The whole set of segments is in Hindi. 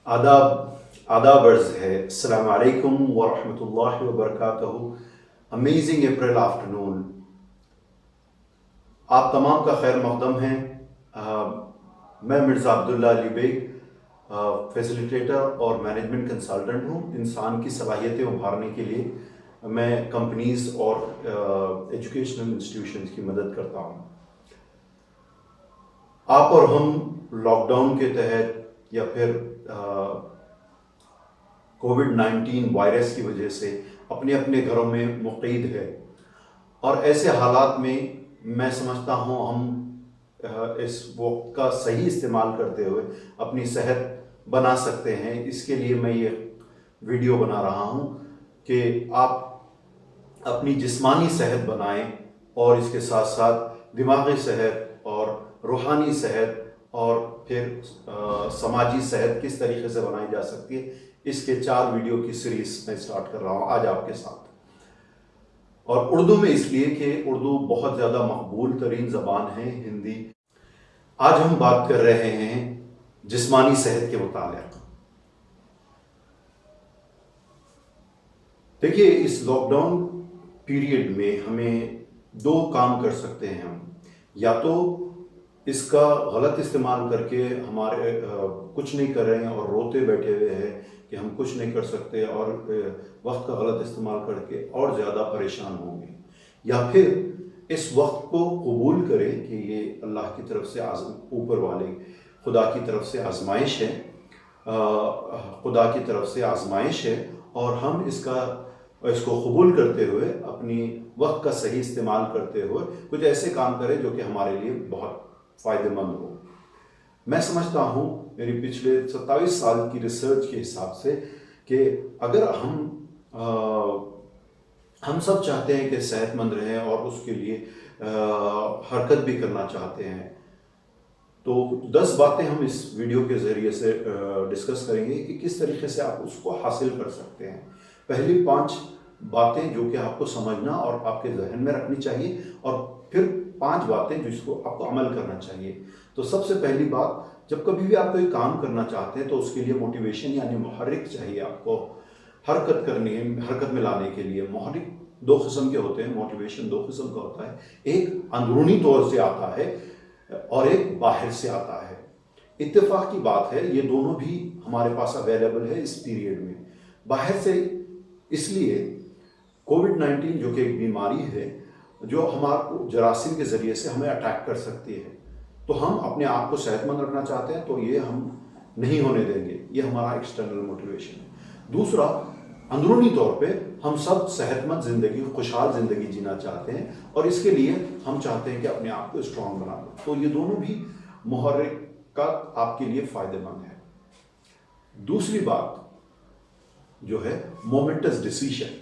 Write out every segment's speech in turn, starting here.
आदाब आदाब अर्ज़ है। अस्सलाम वालेकुम व रहमतुल्लाहि व बरकातहू। अमेजिंग अप्रैल आफ्टरनून। आप तमाम का खैर मकदम है। मैं मिर्ज़ा अब्दुल्ला अली बेग, फैसिलिटेटर और मैनेजमेंट कंसल्टेंट हूँ। इंसान की सलाहियतें उभारने के लिए मैं कंपनीज और एजुकेशनल इंस्टीट्यूशंस की मदद करता हूँ। आप और हम लॉकडाउन के तहत या फिर कोविड-19 वायरस की वजह से अपने अपने घरों में मुक़य्यद है, और ऐसे हालात में मैं समझता हूँ हम इस वक्त का सही इस्तेमाल करते हुए अपनी सेहत बना सकते हैं। इसके लिए मैं ये वीडियो बना रहा हूँ कि आप अपनी जिस्मानी सेहत बनाएं और इसके साथ साथ दिमागी सेहत और रूहानी सेहत और फिर समाजी सेहत किस तरीके से बनाई जा सकती है, इसके 4 वीडियो की सीरीज में स्टार्ट कर रहा हूँ आज आपके साथ। और उर्दू में इसलिए कि उर्दू बहुत ज़्यादा मकबूल तरीन ज़बान है हिंदी। आज हम बात कर रहे हैं जिस्मानी सेहत के मुतालिक। देखिए, इस लॉकडाउन पीरियड में हमें 2 काम कर सकते हैं हम। या तो इसका गलत इस्तेमाल करके हमारे कुछ नहीं कर रहे हैं और रोते बैठे हुए हैं कि हम कुछ नहीं कर सकते, और वक्त का गलत इस्तेमाल करके और ज़्यादा परेशान होंगे। या फिर इस वक्त को कबूल करें कि ये अल्लाह की तरफ से ऊपर वाले खुदा की तरफ से आजमाइश है, खुदा की तरफ से आजमाइश है, और हम इसको कबूल करते हुए अपनी वक्त का सही इस्तेमाल करते हुए कुछ ऐसे काम करें जो कि हमारे लिए बहुत फ़ायदेमंद हो। मैं समझता हूँ मेरी पिछले 27 साल की रिसर्च के हिसाब से कि अगर हम सब चाहते हैं कि सेहतमंद रहें और उसके लिए हरकत भी करना चाहते हैं, तो 10 बातें हम इस वीडियो के ज़रिए से डिस्कस करेंगे कि किस तरीके से आप उसको हासिल कर सकते हैं। पहली 5 बातें जो कि आपको समझना और आपके जहन में रखनी चाहिए, और फिर 5 बातें जिसको आपको अमल करना चाहिए। तो सबसे पहली बात, जब कभी भी आप कोई काम करना चाहते हैं तो उसके लिए मोटिवेशन यानी मुहर्रिक चाहिए। आपको हरकत में लाने के लिए मुहर्रिक 2 किस्म के होते हैं। मोटिवेशन 2 किस्म का होता है, एक अंदरूनी तौर से आता है और एक बाहर से आता है। इत्तेफाक की बात है ये दोनों भी हमारे पास अवेलेबल है इस पीरियड में। बाहर से इसलिए कोविड-19 जो कि एक बीमारी है जो हमारे जरासीम के ज़रिए से हमें अटैक कर सकती है, तो हम अपने आप को सेहतमंद रखना चाहते हैं तो ये हम नहीं होने देंगे। ये हमारा एक्सटर्नल मोटिवेशन है। दूसरा, अंदरूनी तौर पे हम सब सेहतमंद ज़िंदगी, खुशहाल ज़िंदगी जीना चाहते हैं, और इसके लिए हम चाहते हैं कि अपने आप को स्ट्रॉन्ग बना लो। तो ये दोनों भी मुहर्रिक का आपके लिए फ़ायदेमंद है। दूसरी बात जो है मोमेंटस डिसीजन।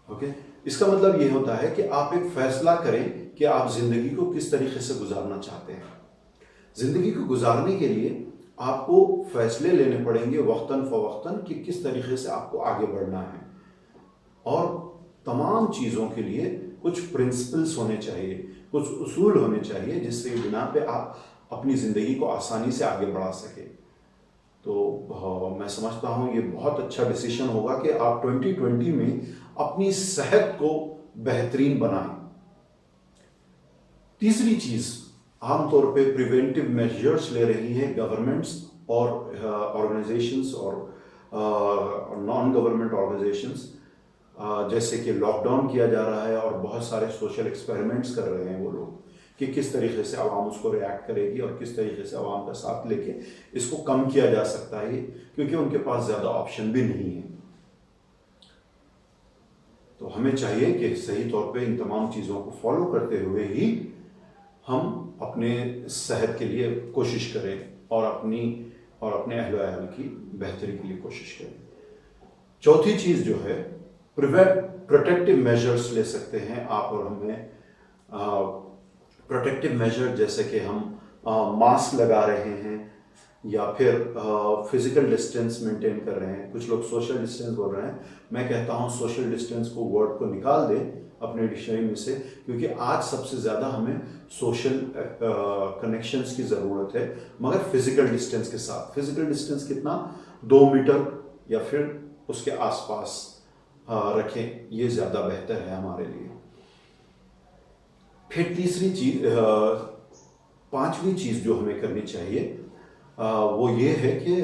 ओके, इसका मतलब ये होता है कि आप एक फैसला करें कि आप ज़िंदगी को किस तरीके से गुजारना चाहते हैं। ज़िंदगी को गुजारने के लिए आपको फैसले लेने पड़ेंगे वक्तन फ़वक्तन कि किस तरीके से आपको आगे बढ़ना है, और तमाम चीज़ों के लिए कुछ प्रिंसिपल्स होने चाहिए, कुछ उसूल होने चाहिए जिससे बिना पे आप अपनी ज़िंदगी को आसानी से आगे बढ़ा सके। तो मैं समझता हूँ ये बहुत अच्छा डिसीजन होगा कि आप 2020 में अपनी सेहत को बेहतरीन बनाएं। तीसरी चीज़, आमतौर पे प्रिवेंटिव मेजर्स ले रही हैं गवर्नमेंट्स और ऑर्गेनाइजेशंस और नॉन गवर्नमेंट ऑर्गेनाइजेशंस, जैसे कि लॉकडाउन किया जा रहा है और बहुत सारे सोशल एक्सपेरिमेंट्स कर रहे हैं वो लोग कि किस तरीके से आवाम उसको रिएक्ट करेगी और किस तरीके से आवाम का साथ लेके इसको कम किया जा सकता है, क्योंकि उनके पास ज़्यादा ऑप्शन भी नहीं है। तो हमें चाहिए कि सही तौर पे इन तमाम चीज़ों को फॉलो करते हुए ही हम अपने सेहत के लिए कोशिश करें और अपने अहल वयाल की बेहतरी के लिए कोशिश करें। चौथी चीज़ जो है, प्रोटेक्टिव मेजर्स ले सकते हैं आप और हमें। प्रोटेक्टिव मेजर जैसे कि हम मास्क लगा रहे हैं या फिर फिजिकल डिस्टेंस मेंटेन कर रहे हैं। कुछ लोग सोशल डिस्टेंस बोल रहे हैं, मैं कहता हूँ सोशल डिस्टेंस को वर्ड को निकाल दें अपने डिक्शनरी में से, क्योंकि आज सबसे ज़्यादा हमें सोशल कनेक्शंस की ज़रूरत है, मगर फिजिकल डिस्टेंस के साथ। फिजिकल डिस्टेंस कितना, 2 मीटर या फिर उसके आसपास रखें, ये ज़्यादा बेहतर है हमारे लिए। फिर तीसरी चीज, पांचवी चीज जो हमें करनी चाहिए वो ये है कि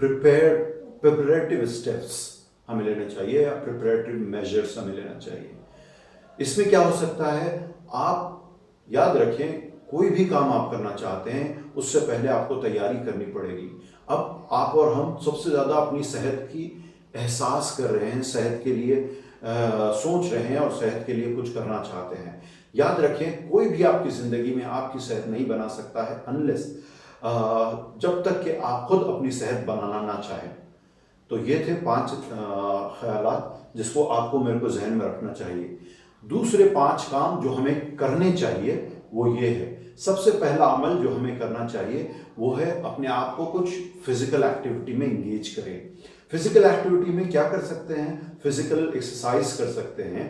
प्रिपरेटिव स्टेप्स हमें लेने चाहिए या प्रिपरेटिव मेजर्स हमें लेना चाहिए। इसमें क्या हो सकता है, आप याद रखें कोई भी काम आप करना चाहते हैं उससे पहले आपको तैयारी करनी पड़ेगी। अब आप और हम सबसे ज़्यादा अपनी सेहत की एहसास कर रहे हैं, सेहत के लिए सोच रहे हैं और सेहत के लिए कुछ करना चाहते हैं। याद रखें कोई भी आपकी ज़िंदगी में आपकी सेहत नहीं बना सकता है अनलेस जब तक कि आप खुद अपनी सेहत बनाना ना चाहें। तो ये थे 5 ख्यालात जिसको आपको मेरे को जहन में रखना चाहिए। दूसरे 5 काम जो हमें करने चाहिए वो ये है। सबसे पहला अमल जो हमें करना चाहिए वो है अपने आप को कुछ फिजिकल एक्टिविटी में इंगेज करें। फिजिकल एक्टिविटी में क्या कर सकते हैं, फिजिकल एक्सरसाइज कर सकते हैं,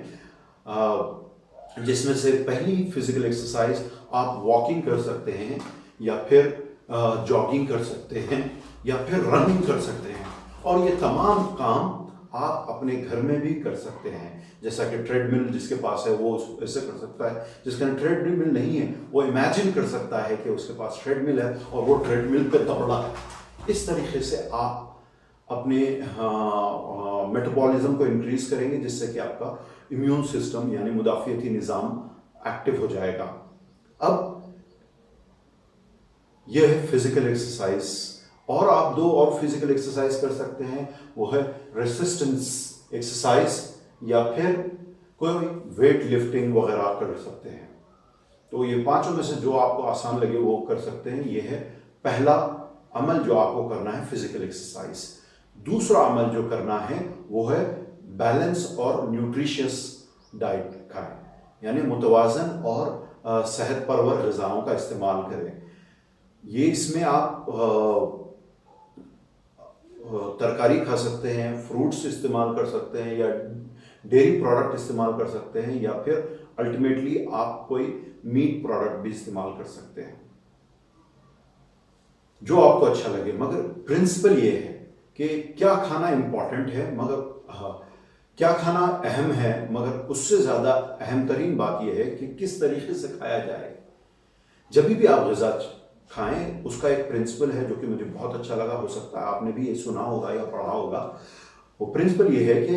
जिसमें से पहली फिजिकल एक्सरसाइज आप वॉकिंग कर सकते हैं या फिर जॉगिंग कर सकते हैं या फिर रनिंग कर सकते हैं। और ये तमाम काम आप अपने घर में भी कर सकते हैं। जैसा कि ट्रेडमिल जिसके पास है वो ऐसे कर सकता है, जिसका ट्रेडमिल नहीं है वो इमेजिन कर सकता है कि उसके पास ट्रेडमिल है और वो ट्रेडमिल पे दौड़ रहा है। इस तरीके से आप अपने मेटाबॉलिज्म को इंक्रीज करेंगे, जिससे कि आपका इम्यून सिस्टम यानी मुदाफ़ियती निज़ाम एक्टिव हो जाएगा। अब यह है फिजिकल एक्सरसाइज। और आप 2 और फिजिकल एक्सरसाइज कर सकते हैं, वो है रेसिस्टेंस एक्सरसाइज या फिर कोई वेट लिफ्टिंग वगैरह कर सकते हैं। तो ये 5 में से जो आपको आसान लगे वो कर सकते हैं। ये है पहला अमल जो आपको करना है, फिजिकल एक्सरसाइज। दूसरा अमल जो करना है वो है बैलेंस और न्यूट्रिशियस डाइट खाएं, यानी मुतवाजन और सेहत परवर ग़िज़ाओं का इस्तेमाल करें। ये इसमें आप तरकारी खा सकते हैं, फ्रूट्स इस्तेमाल कर सकते हैं या डेयरी प्रोडक्ट इस्तेमाल कर सकते हैं या फिर अल्टीमेटली आप कोई मीट प्रोडक्ट भी इस्तेमाल कर सकते हैं, जो आपको अच्छा लगे। मगर प्रिंसिपल ये है कि क्या खाना इंपॉर्टेंट है, मगर क्या खाना अहम है, मगर उससे ज़्यादा अहम तरीन बात यह है कि किस तरीके से खाया जाए। जब भी आप ग़िज़ा खाएं उसका एक प्रिंसिपल है जो कि मुझे बहुत अच्छा लगा, हो सकता है आपने भी ये सुना होगा या पढ़ा होगा। वो प्रिंसिपल ये है कि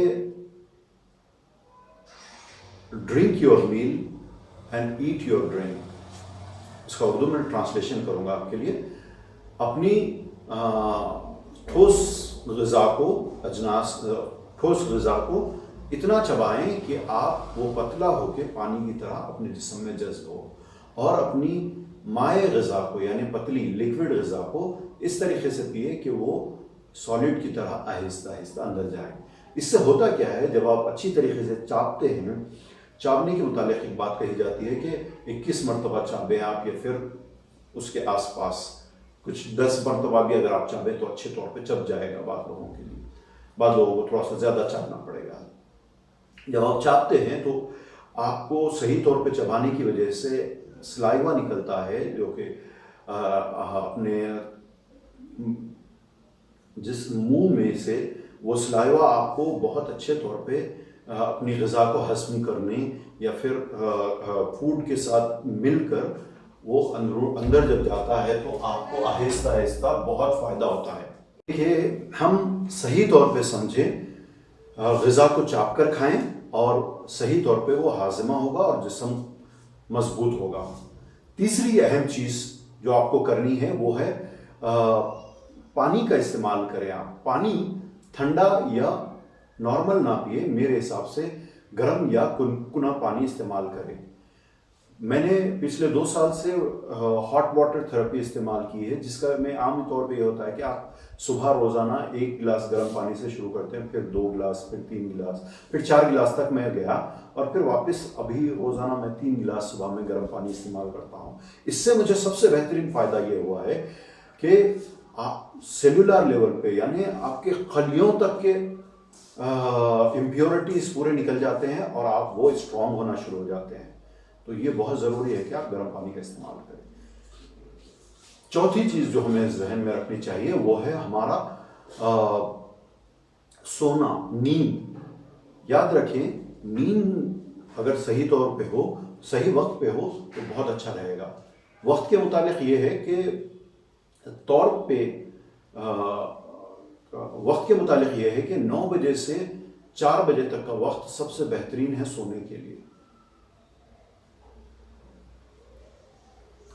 drink your meal and eat your drink. इसका उर्दू में ट्रांसलेशन करूंगा आपके लिए। अपनी ठोस ग़िज़ा को इतना चबाएं कि आप वो पतला होकर पानी की तरह अपने जिस्म में जज़्ब हो, और अपनी माए ग़िज़ा को यानी पतली लिक्विड ग़िज़ा को इस तरीके से पिए कि वो सॉलिड की तरह आहिस्ता आहिस्ता अंदर जाए। इससे होता क्या है, जब आप अच्छी तरीके से चापते हैं, चावने के मुतालिक एक बात कही जाती है कि 21 मरतबा चाबें आप, या फिर उसके आसपास कुछ 10 मरतबा भी अगर आप चाबें तो अच्छे तौर पे चब जाएगा। बाद लोगों के लिए, बाद लोगों को थोड़ा सा ज़्यादा चाबना पड़ेगा। जब आप चापते हैं तो आपको सही तौर पे चबाने की वजह से सलाइवा निकलता है, जो कि अपने जिस मुंह में से वो सलाइवा आपको बहुत अच्छे तौर पे अपनी ग़िज़ा को हज़म करने या फिर फूड के साथ मिलकर वो अंदर जब जाता है तो आपको आहिस्ता आहिस्ता बहुत फ़ायदा होता है। देखिए, हम सही तौर पे समझें, ग़िज़ा को चाप कर खाएं और सही तौर पे वो हाज़िमा होगा और जिस्म मजबूत होगा। तीसरी अहम चीज़ जो आपको करनी है वो है पानी का इस्तेमाल करें। आप पानी ठंडा या नॉर्मल ना पिए, मेरे हिसाब से गर्म या कुनकुना पानी इस्तेमाल करें। मैंने पिछले 2 साल से हॉट वाटर थेरेपी इस्तेमाल की है, जिसका में आम तौर पे ये होता है कि आप सुबह रोज़ाना 1 गिलास गर्म पानी से शुरू करते हैं, फिर 2 गिलास, फिर 3 गिलास, फिर 4 गिलास तक मैं गया, और फिर वापस अभी रोज़ाना मैं 3 गिलास सुबह में गर्म पानी इस्तेमाल करता हूँ। इससे मुझे सबसे बेहतरीन फ़ायदा ये हुआ है कि आप सेलुलर लेवल पे, यानी आपके खलियों तक के इम्प्योरिटीज पूरे निकल जाते हैं और आप वो स्ट्रांग होना शुरू हो जाते हैं। तो ये बहुत ज़रूरी है कि आप गर्म पानी का इस्तेमाल करें। चौथी चीज़ जो हमें जहन में रखनी चाहिए वो है हमारा सोना, नींद। याद रखें, नींद अगर सही तौर पे हो, सही वक्त पे हो तो बहुत अच्छा रहेगा। वक्त के मुतालिक ये है कि तौर पे वक्त के मुतालिक ये है कि 9 बजे से 4 बजे तक का वक्त सबसे बेहतरीन है सोने के लिए।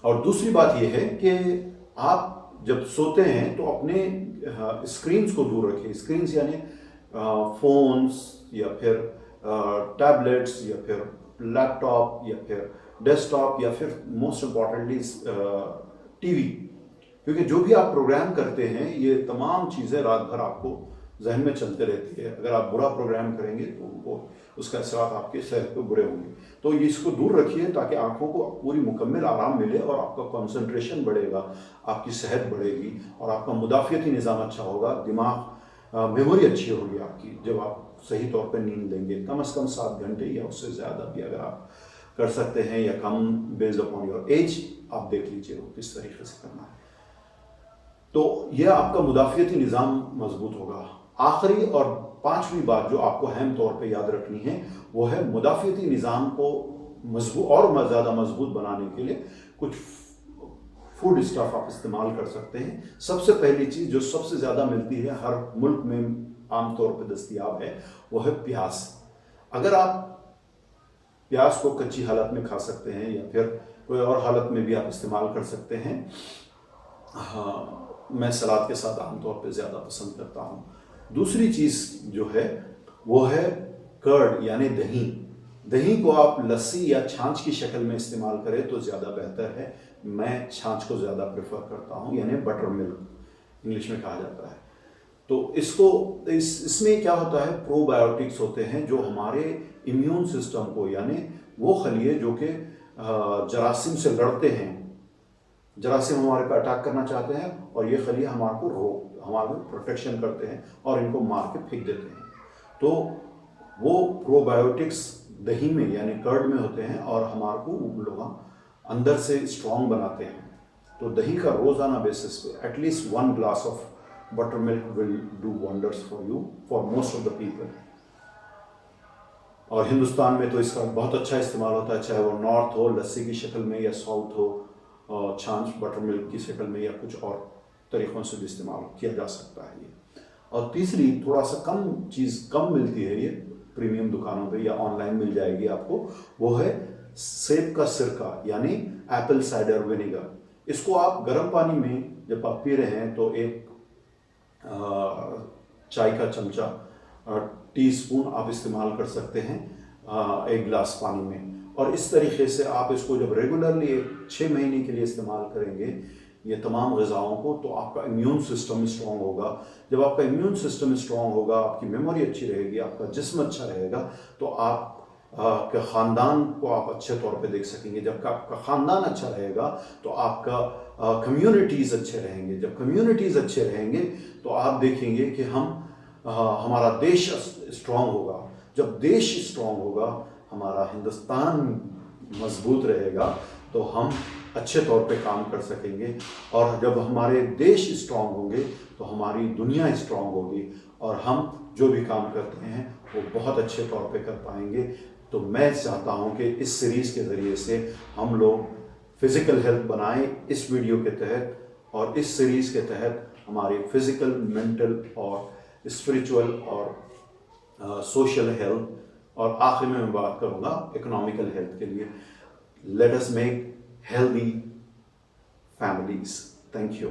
और दूसरी बात यह है कि आप जब सोते हैं तो अपने स्क्रीन्स को दूर रखें। स्क्रीन्स यानी फोन्स या फिर टैबलेट्स या फिर लैपटॉप या फिर डेस्कटॉप या फिर मोस्ट इम्पॉर्टेंटली टीवी, क्योंकि जो भी आप प्रोग्राम करते हैं ये तमाम चीज़ें रात भर आपको जहन में चलते रहती है। अगर आप बुरा प्रोग्राम करेंगे तो वो उसका असरात आपके सेहत पे बुरे होंगे। तो ये इसको दूर रखिए ताकि आंखों को पूरी मुकम्मल आराम मिले और आपका कंसंट्रेशन बढ़ेगा, आपकी सेहत बढ़ेगी और आपका मुदाफ़ियती निज़ाम अच्छा होगा, दिमाग मेमोरी अच्छी होगी आपकी जब आप सही तौर पर नींद लेंगे। कम से कम 7 घंटे या उससे ज़्यादा भी अगर आप कर सकते हैं या कम, बेस्ड अपॉन योर एज आप देख लीजिए वो किस तरीके से करना है। तो यह आपका मुदाफ़ियती निज़ाम मजबूत होगा। आखिरी और 5वीं बात जो आपको अहम तौर पे याद रखनी है वो है मुदाफ़ियती निज़ाम को मजबूत और ज़्यादा मजबूत बनाने के लिए कुछ फूड स्टफ आप इस्तेमाल कर सकते हैं। सबसे पहली चीज़ जो सबसे ज़्यादा मिलती है, हर मुल्क में आम तौर पे दस्तयाब है, वो है प्याज। अगर आप प्याज को कच्ची हालत में खा सकते हैं या फिर कोई और हालत में भी आप इस्तेमाल कर सकते हैं। हाँ, मैं सलाद के साथ आमतौर पे ज़्यादा पसंद करता हूँ। दूसरी चीज़ जो है वो है कर्ड यानी दही। दही को आप लस्सी या छाछ की शक्ल में इस्तेमाल करें तो ज़्यादा बेहतर है। मैं छाछ को ज़्यादा प्रेफर करता हूँ, यानी बटर मिल्क इंग्लिश में कहा जाता है। तो इसमें क्या होता है, प्रोबायोटिक्स होते हैं जो हमारे इम्यून सिस्टम को, यानी वो खलिए जो कि जरासीम से लड़ते हैं, जरासीम हमारे पे अटैक करना चाहते हैं और ये खलिए हमारे प्रोटेक्शन करते हैं और इनको मार के फेंक देते हैं। तो वो प्रोबायोटिक्स दही में यानी कर्ड में होते हैं और हमारे को लोग अंदर से स्ट्रॉन्ग बनाते हैं। तो दही का रोज़ाना बेसिस पे at least 1 glass of butter milk will do wonders for you, for most of the people. और हिंदुस्तान में तो इसका बहुत अच्छा इस्तेमाल होता है, चाहे वो नॉर्थ हो लस्सी की शक्ल में या साउथ हो छाछ बटर मिल्क की शक्ल में या कुछ और तरीक़ों से भी इस्तेमाल किया जा सकता है ये। और तीसरी, थोड़ा सा कम मिलती है ये प्रीमियम दुकानों पे या ऑनलाइन मिल जाएगी आपको, वो है सेब का सिरका यानी एप्पल साइडर विनेगर। इसको आप गर्म पानी में जब आप पी रहे हैं तो एक चाय का चमचा, टीस्पून आप इस्तेमाल कर सकते हैं 1 गिलास पानी में। और इस तरीके से आप इसको जब रेगुलरली 6 महीने के लिए इस्तेमाल करेंगे ये तमाम ग़िज़ाओं को, तो आपका इम्यून सिस्टम स्ट्रॉन्ग होगा। जब आपका इम्यून सिस्टम स्ट्रॉन्ग होगा, आपकी मेमोरी अच्छी रहेगी, आपका जिस्म अच्छा रहेगा, तो आप के ख़ानदान को आप अच्छे तौर पे देख सकेंगे। जब आपका ख़ानदान अच्छा रहेगा तो आपका कम्युनिटीज़ अच्छे रहेंगे। जब कम्युनिटीज़ अच्छे रहेंगे तो आप देखेंगे कि हमारा देश स्ट्रॉन्ग होगा। जब देश स्ट्रॉन्ग होगा, हमारा हिंदुस्तान मजबूत रहेगा, तो हम अच्छे तौर पे काम कर सकेंगे। और जब हमारे देश स्ट्रॉन्ग होंगे तो हमारी दुनिया स्ट्रॉन्ग होगी और हम जो भी काम करते हैं वो बहुत अच्छे तौर पे कर पाएंगे। तो मैं चाहता हूं कि इस सीरीज़ के ज़रिए से हम लोग फिज़िकल हेल्थ बनाएं इस वीडियो के तहत, और इस सीरीज़ के तहत हमारी फिज़िकल, मेंटल और स्पिरिचुअल और सोशल हेल्थ, और आखिर में मैं बात करूँगा इकोनॉमिकल हेल्थ के लिए। Let us make healthy families. Thank you.